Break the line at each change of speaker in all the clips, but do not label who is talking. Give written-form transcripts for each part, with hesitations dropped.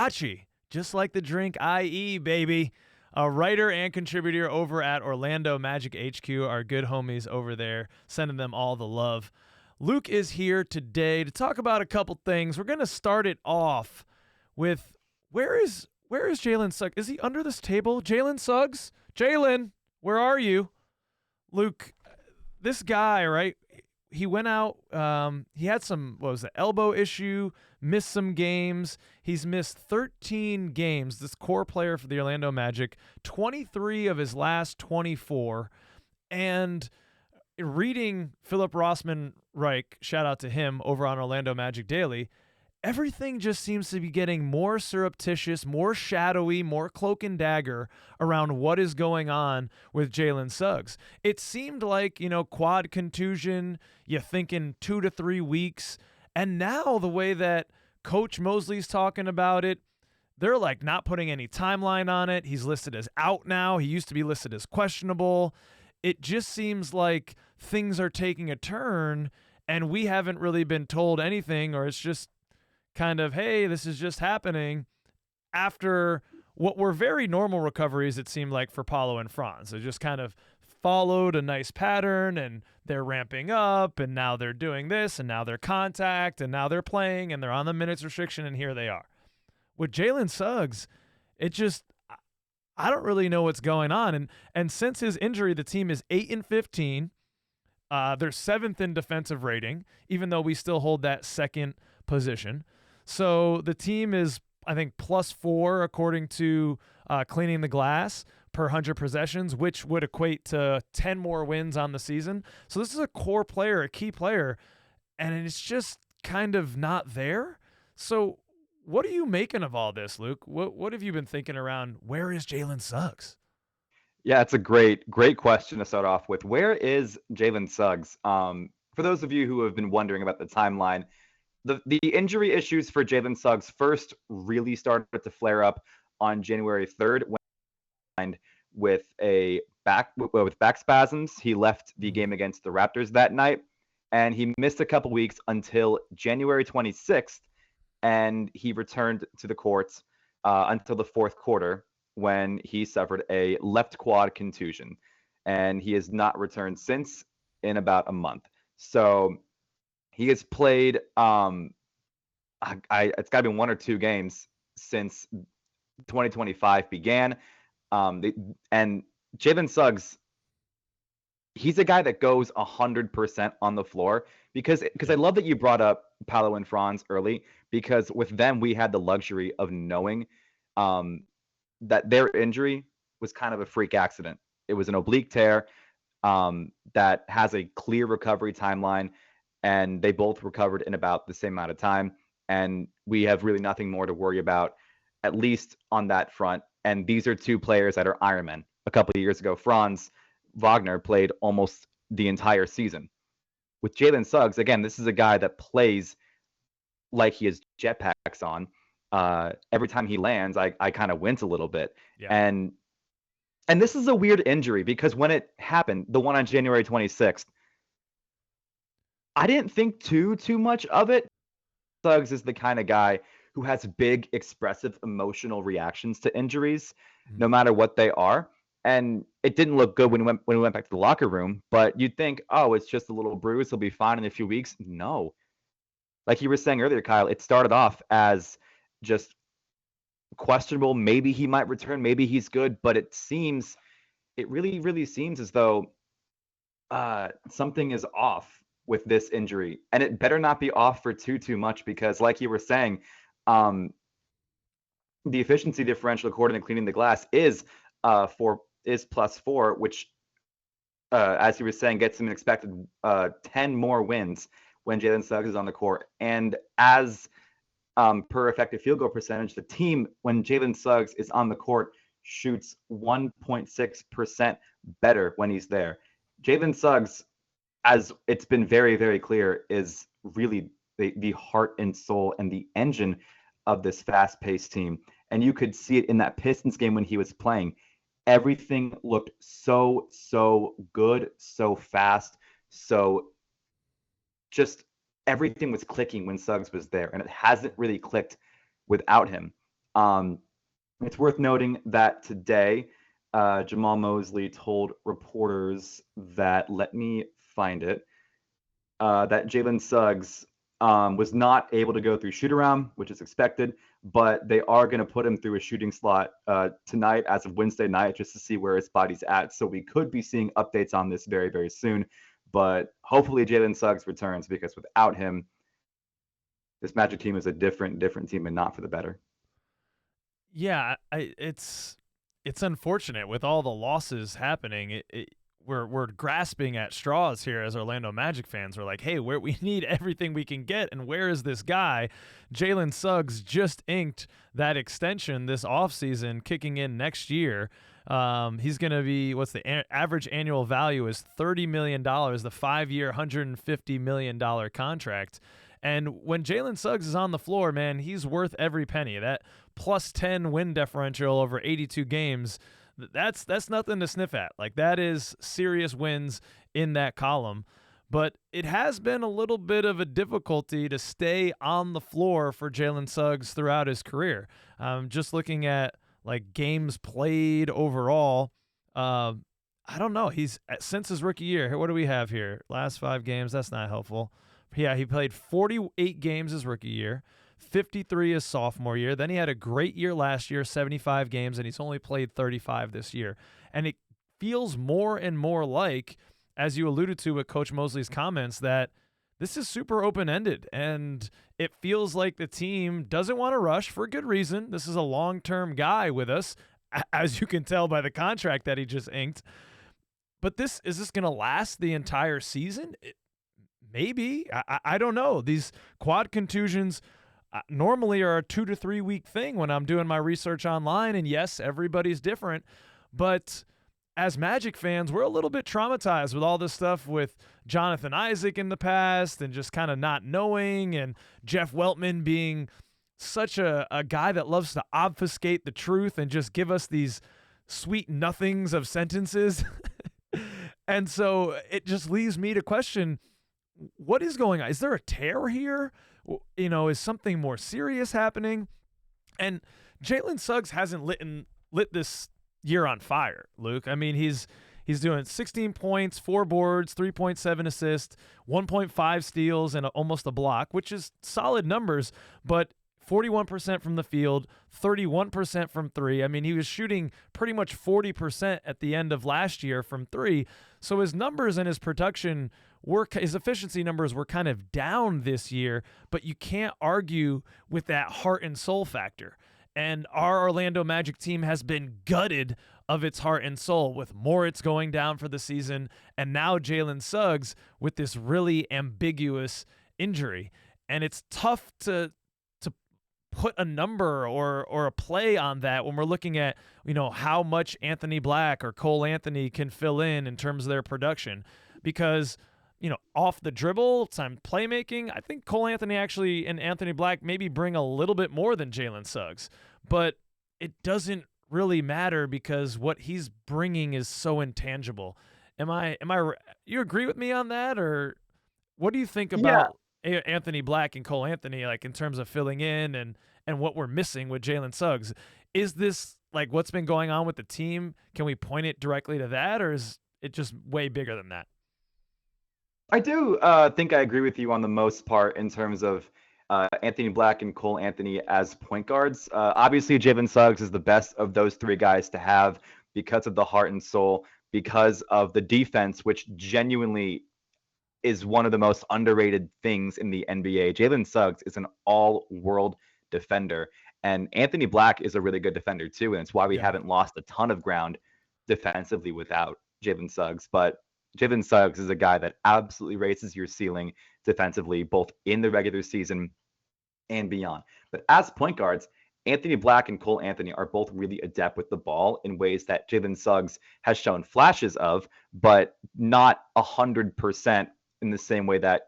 Scotchie, just like the drink, IE, baby. A writer and contributor over at Orlando Magic HQ, our good homies over there, sending them all the love. Luke is here today to talk about a couple things. We're going to start it off with where is Jalen Suggs? Is he under this table? Jalen Suggs? Jalen, where are you? Luke, this guy, right? He went out. He had some, what was it, elbow issue, missed some games. He's missed 13 games, this core player for the Orlando Magic, 23 of his last 24. And reading Philip Rossman Reich, shout out to him over on Orlando Magic Daily, everything just seems to be getting more surreptitious, more shadowy, more cloak and dagger around what is going on with Jalen Suggs. It seemed like, quad contusion, you're thinking 2 to 3 weeks. And now the way that Coach Mosley's talking about it, they're like not putting any timeline on it. He's listed as out now. He used to be listed as questionable. It just seems like things are taking a turn and we haven't really been told anything, or it's just kind of, hey, this is just happening after what were very normal recoveries, it seemed like, for Paolo and Franz. They just kind of followed a nice pattern, and they're ramping up, and now they're doing this, and now they're contact, and now they're playing, and they're on the minutes restriction, and here they are. With Jalen Suggs, it just, I don't really know what's going on. And since his injury, the team is 8-15. They're 7th in defensive rating, even though we still hold that second position. So the team is, I think, +4 according to Cleaning the Glass per 100 possessions, which would equate to 10 more wins on the season. So this is a core player, a key player, and it's just kind of not there. So what are you making of all this, Luke? What have you been thinking around where is Jalen Suggs?
Yeah, it's a great question to start off with. Where is Jalen Suggs? For those of you who have been wondering about the timeline, the injury issues for Jalen Suggs first really started to flare up on January 3rd when with back spasms. He left the game against the Raptors that night, and he missed a couple weeks until January 26th, and he returned to the courts until the fourth quarter when he suffered a left quad contusion, and he has not returned since in about a month. So he has played, it's got to be 1 or 2 games since 2025 began. And Jalen Suggs, he's a guy that goes 100% on the floor because I love that you brought up Paolo and Franz early, because with them, we had the luxury of knowing that their injury was kind of a freak accident. It was an oblique tear that has a clear recovery timeline, and they both recovered in about the same amount of time. And we have really nothing more to worry about, at least on that front. And these are 2 players that are Ironmen. A couple of years ago, Franz Wagner played almost the entire season. With Jalen Suggs, again, this is a guy that plays like he has jetpacks on. Every time he lands, I kind of wince a little bit.
Yeah.
And this is a weird injury because when it happened, the one on January 26th, I didn't think too much of it. Suggs is the kind of guy who has big, expressive, emotional reactions to injuries, no matter what they are. And it didn't look good when we went back to the locker room. But you'd think, oh, it's just a little bruise. He'll be fine in a few weeks. No. Like you were saying earlier, Kyle, it started off as just questionable. Maybe he might return. Maybe he's good. But it really, really seems as though something is off with this injury, and it better not be off for too much, because like you were saying, the efficiency differential according to Cleaning the Glass is +4, which as you were saying gets him an expected 10 more wins when Jalen Suggs is on the court. And as per effective field goal percentage, the team, when Jalen Suggs is on the court, shoots 1.6% better when he's there. Jalen Suggs, as it's been very, very clear, is really the heart and soul and the engine of this fast-paced team. And you could see it in that Pistons game when he was playing. Everything looked so good, so fast, so everything was clicking when Suggs was there, and it hasn't really clicked without him. It's worth noting that today, Jamal Mosley told reporters that, let me find it, that Jalen Suggs was not able to go through shoot around, which is expected, but they are going to put him through a shooting slot tonight as of Wednesday night just to see where his body's at. So we could be seeing updates on this very, very soon. But hopefully Jalen Suggs returns, because without him, this Magic team is a different team, and not for the better.
Yeah, it's unfortunate with all the losses happening. We're grasping at straws here as Orlando Magic fans. We're like, hey, we need everything we can get, and where is this guy? Jalen Suggs just inked that extension this offseason, kicking in next year. He's going to be, what's the average annual value is $30 million, the 5-year, $150 million contract. And when Jalen Suggs is on the floor, man, he's worth every penny. That plus 10 win differential over 82 games, that's nothing to sniff at. Like, that is serious wins in that column. But it has been a little bit of a difficulty to stay on the floor for Jalen Suggs throughout his career. Just looking at like games played overall, I don't know. He's since his rookie year. What do we have here? Last 5 games. That's not helpful. Yeah, he played 48 games his rookie year, 53 his sophomore year. Then he had a great year last year, 75 games, and he's only played 35 this year. And it feels more and more like, as you alluded to with Coach Mosley's comments, that this is super open-ended, and it feels like the team doesn't want to rush for good reason. This is a long-term guy with us, as you can tell by the contract that he just inked. But is this going to last the entire season? Maybe. I don't know. These quad contusions normally are a 2 to 3 week thing when I'm doing my research online. And yes, everybody's different. But as Magic fans, we're a little bit traumatized with all this stuff with Jonathan Isaac in the past and just kind of not knowing, and Jeff Weltman being such a guy that loves to obfuscate the truth and just give us these sweet nothings of sentences. And so it just leaves me to question, what is going on? Is there a tear here? Is something more serious happening? And Jalen Suggs hasn't lit this year on fire, Luke. I mean, he's doing 16 points, 4 boards, 3.7 assists, 1.5 steals, and almost a block, which is solid numbers, but 41% from the field, 31% from 3. I mean, he was shooting pretty much 40% at the end of last year from 3. So his numbers and his production his efficiency numbers were kind of down this year, but you can't argue with that heart and soul factor. And our Orlando Magic team has been gutted of its heart and soul, with Moritz going down for the season, and now Jalen Suggs with this really ambiguous injury. And it's tough to put a number or a play on that when we're looking at, how much Anthony Black or Cole Anthony can fill in terms of their production. Because off the dribble, time playmaking, I think Cole Anthony actually and Anthony Black maybe bring a little bit more than Jalen Suggs. But it doesn't really matter because what he's bringing is so intangible. You agree with me on that? Or what do you think about Anthony Black and Cole Anthony, like in terms of filling in and what we're missing with Jalen Suggs? Is this like what's been going on with the team? Can we point it directly to that, or is it just way bigger than that?
I do think I agree with you on the most part in terms of Anthony Black and Cole Anthony as point guards. Obviously, Jalen Suggs is the best of those 3 guys to have because of the heart and soul, because of the defense, which genuinely is one of the most underrated things in the NBA. Jalen Suggs is an all-world defender, and Anthony Black is a really good defender too, and it's why we haven't lost a ton of ground defensively without Jalen Suggs. But Jalen Suggs is a guy that absolutely raises your ceiling defensively, both in the regular season and beyond. But as point guards, Anthony Black and Cole Anthony are both really adept with the ball in ways that Jalen Suggs has shown flashes of, but not 100% in the same way that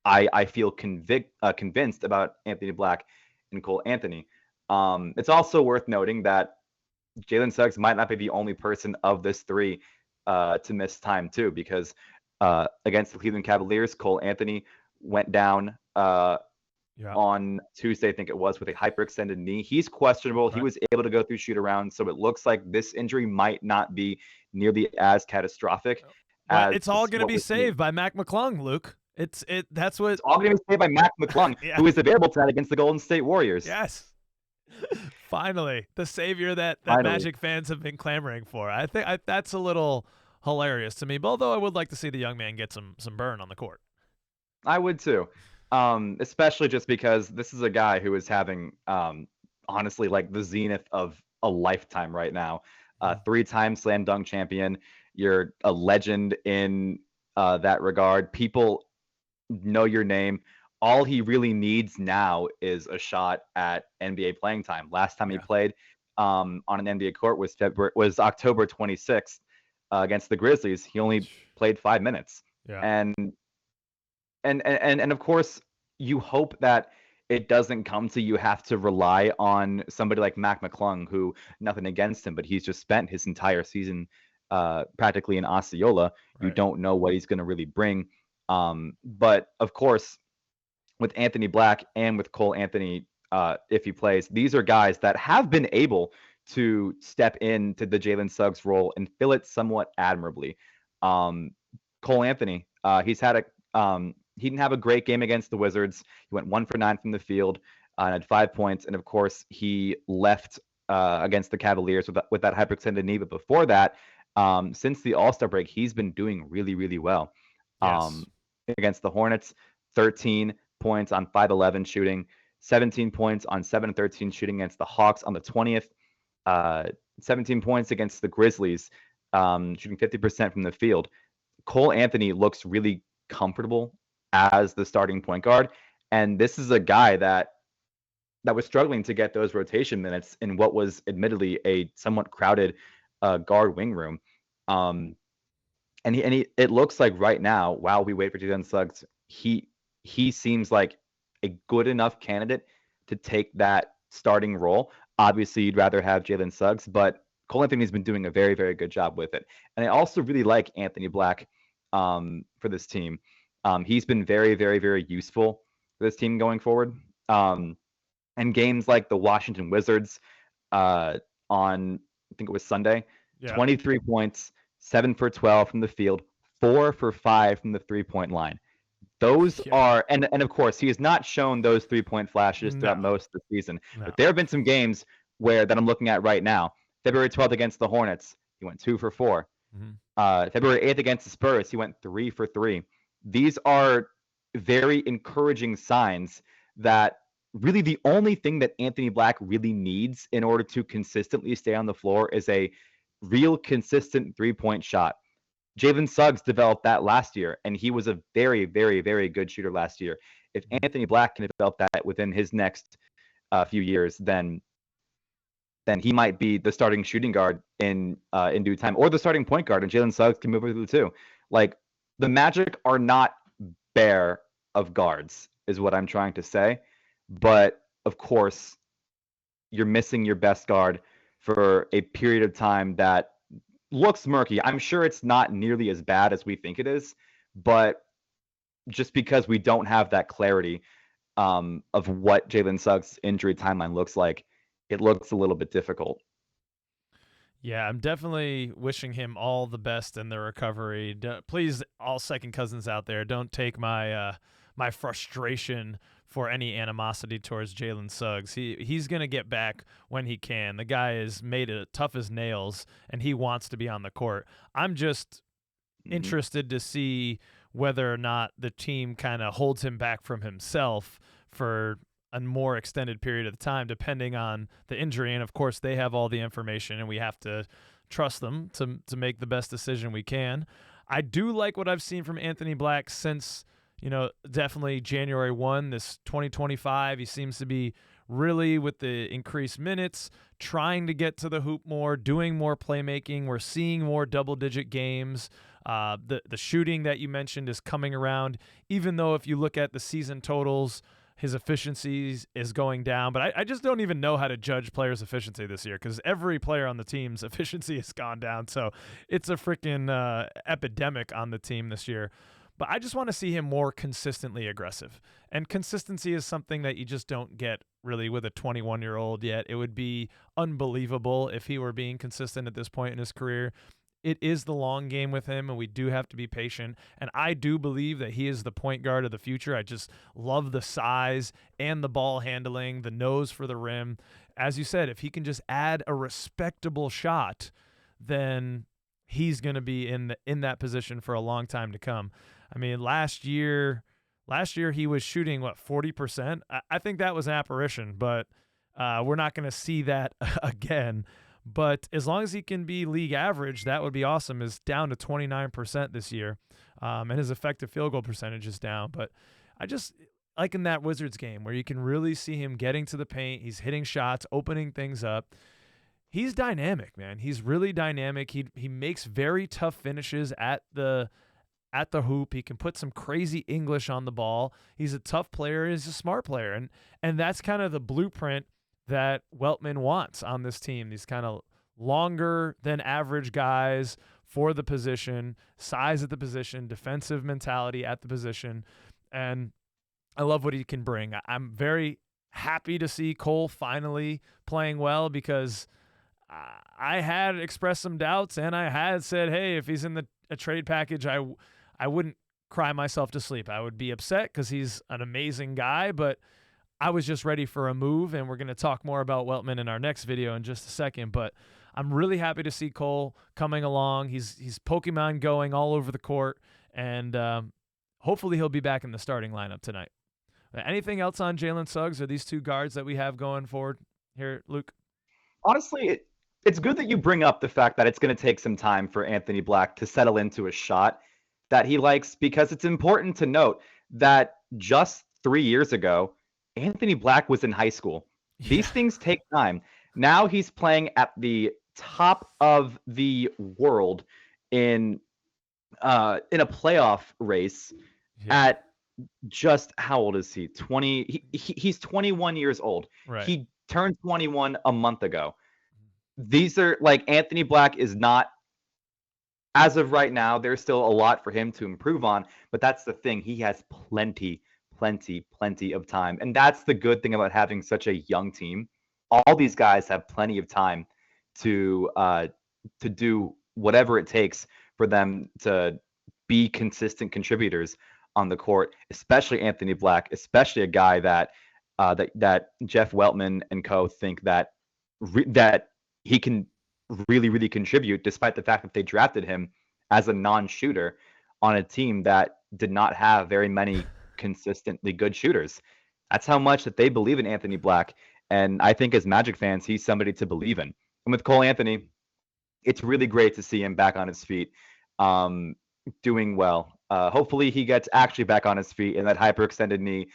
I feel convinced about Anthony Black and Cole Anthony. It's also worth noting that Jalen Suggs might not be the only person of this 3 to miss time too, because against the Cleveland Cavaliers, Cole Anthony went down
Yeah.
on Tuesday, I think it was, with a hyperextended knee. He's questionable. He
Right.
was able to go through shoot around, so it looks like this injury might not be nearly as catastrophic
But
as
it's all going to
what
be
we're seeing.
saved by Mac McClung, Luke. That's what.
It's all going to be saved by Mac McClung,
Yeah.
who is available tonight against the Golden State Warriors.
Yes. Finally, the savior that
Finally.
Magic fans have been clamoring for. I think that's a little hilarious to me. But although I would like to see the young man get some burn on the court.
I would too. Especially just because this is a guy who is having, honestly, like the zenith of a lifetime right now. Three-time slam dunk champion. You're a legend in that regard. People know your name. All he really needs now is a shot at NBA playing time. Last time he played on an NBA court was October 26th against the Grizzlies. He only played 5 minutes.
Yeah.
And of course, you hope that it doesn't come to you have to rely on somebody like Mac McClung, who, nothing against him, but he's just spent his entire season practically in Osceola.
Right.
You don't know what he's going to really bring. But of course, with Anthony Black and with Cole Anthony, if he plays, these are guys that have been able to step into the Jalen Suggs role and fill it somewhat admirably. Cole Anthony, he's had he didn't have a great game against the Wizards. He went 1 for 9 from the field and had 5 points. And of course, he left against the Cavaliers with that hyperextended knee. But before that, since the All-Star break, he's been doing really, really well.
Yes.
Against the Hornets, 13 points on 5-11 shooting, 17 points on 7-13 shooting against the Hawks on the 20th, 17 points against the Grizzlies, shooting 50% from the field. Cole Anthony looks really comfortable as the starting point guard, and this is a guy that was struggling to get those rotation minutes in what was admittedly a somewhat crowded guard wing room. And it looks like right now, while we wait for Jalen Suggs, he seems like a good enough candidate to take that starting role. Obviously, you'd rather have Jalen Suggs, but Cole Anthony's been doing a very, very good job with it. And I also really like Anthony Black for this team. He's been very, very, very useful for this team going forward. And games like the Washington Wizards on, I think it was Sunday, 23 points, 7 for 12 from the field, 4 for 5 from the three-point line. Those are, and of course, he has not shown those 3-point flashes throughout most of the season. But there have been some games that I'm looking at right now. February 12th against the Hornets, he went 2 for 4. February 8th against the Spurs, he went 3 for 3. These are very encouraging signs that really the only thing that Anthony Black really needs in order to consistently stay on the floor is a real consistent 3-point shot. Jalen Suggs developed that last year, and he was a very, very, very good shooter last year. If Anthony Black can develop that within his next few years, then he might be the starting shooting guard in due time, or the starting point guard, and Jalen Suggs can move over to the two. Like, the Magic are not bare of guards, is what I'm trying to say. But of course, you're missing your best guard for a period of time that looks murky. I'm sure it's not nearly as bad as we think it is, but just because we don't have that clarity of what Jalen Suggs' injury timeline looks like, it looks a little bit difficult.
Yeah, I'm definitely wishing him all the best in the recovery. Please, all second cousins out there, don't take my my frustration for any animosity towards Jalen Suggs. He's going to get back when he can. The guy is made it tough as nails, and he wants to be on the court. I'm just interested to see whether or not the team kind of holds him back from himself for a more extended period of time, depending on the injury. And of course, they have all the information, and we have to trust them to make the best decision we can. I do like what I've seen from Anthony Black since, definitely January 1, this 2025. He seems to be really, with the increased minutes, trying to get to the hoop more, doing more playmaking. We're seeing more double-digit games. The shooting that you mentioned is coming around, even though if you look at the season totals, his efficiency is going down. But I just don't even know how to judge players' efficiency this year, because every player on the team's efficiency has gone down. So it's a freaking epidemic on the team this year. But I just want to see him more consistently aggressive. And consistency is something that you just don't get really with a 21-year-old yet. It would be unbelievable if he were being consistent at this point in his career. It is the long game with him, and we do have to be patient. And I do believe that he is the point guard of the future. I just love the size and the ball handling, the nose for the rim. As you said, if he can just add a respectable shot, then he's going to be in that position for a long time to come. I mean, last year he was shooting 40%. I think that was an apparition, but we're not going to see that again. But as long as he can be league average, that would be awesome. Is down to 29% this year, and his effective field goal percentage is down. But I just like in that Wizards game where you can really see him getting to the paint. He's hitting shots, opening things up. He's dynamic, man. He's really dynamic. He makes very tough finishes at the hoop. He can put some crazy English on the ball. He's a tough player. He's a smart player, and that's kind of the blueprint that Weltman wants on this team. These kind of longer than average guys for the position, size at the position, defensive mentality at the position, and I love what he can bring. I'm very happy to see Cole finally playing well because I had expressed some doubts, and I had said, hey, if he's in a trade package, I wouldn't cry myself to sleep. I would be upset because he's an amazing guy, but I was just ready for a move, and we're going to talk more about Weltman in our next video in just a second. But I'm really happy to see Cole coming along. He's Pokemon going all over the court, and hopefully he'll be back in the starting lineup tonight. Anything else on Jalen Suggs or these two guards that we have going forward here, Luke?
Honestly, it's good that you bring up the fact that it's going to take some time for Anthony Black to settle into a shot that he likes, because it's important to note that just 3 years ago, Anthony Black was in high school. Yeah. These things take time. Now he's playing at the top of the world in a playoff race at just, how old is he? 20. He's 21 years old.
Right.
He turned 21 a month ago. These are Anthony Black is not, as of right now, there's still a lot for him to improve on, but that's the thing. He has plenty of time. And that's the good thing about having such a young team. All these guys have plenty of time to do whatever it takes for them to be consistent contributors on the court, especially Anthony Black, especially a guy that Jeff Weltman and co think that he can really contribute, despite the fact that they drafted him as a non-shooter on a team that did not have very many consistently good shooters. That's how much that they believe in Anthony Black. And I think as Magic fans, he's somebody to believe in. And with Cole Anthony, it's really great to see him back on his feet, doing well. Hopefully he gets actually back on his feet and that hyperextended knee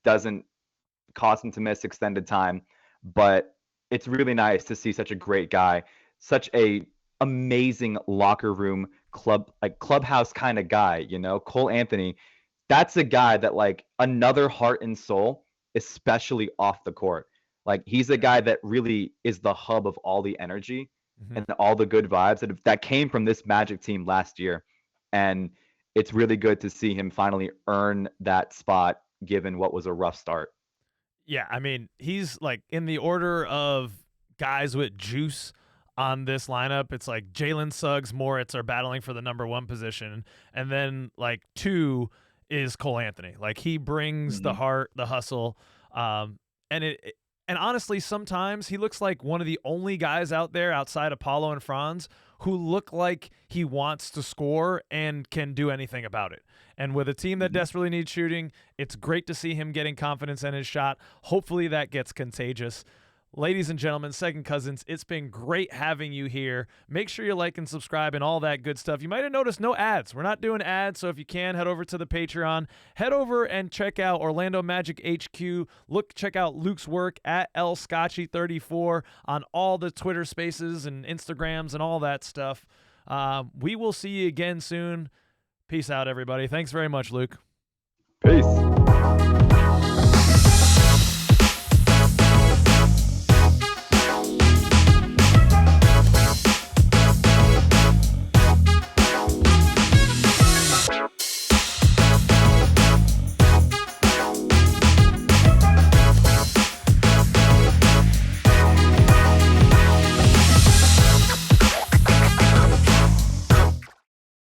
doesn't cause him to miss extended time. But it's really nice to see such a great guy, such a amazing locker room clubhouse kind of guy, Cole Anthony. That's a guy that another heart and soul, especially off the court. He's a guy that really is the hub of all the energy and all the good vibes that came from this Magic team last year. And it's really good to see him finally earn that spot given what was a rough start.
Yeah, I mean, he's in the order of guys with juice on this lineup. It's Jalen Suggs, Moritz are battling for the number 1 position. And then 2 is Cole Anthony. He brings the heart, the hustle. And honestly, sometimes he looks like one of the only guys out there outside of Paulo and Franz who look like he wants to score and can do anything about it. And with a team that desperately needs shooting, it's great to see him getting confidence in his shot. Hopefully that gets contagious. Ladies and gentlemen, second cousins, it's been great having you here. Make sure you like and subscribe and all that good stuff. You might have noticed no ads. We're not doing ads, so if you can, head over to the Patreon. Head over and check out Orlando Magic HQ. Check out Luke's work at Scotchie34 on all the Twitter Spaces and Instagrams and all that stuff. We will see you again soon. Peace out, everybody. Thanks very much, Luke.
Peace.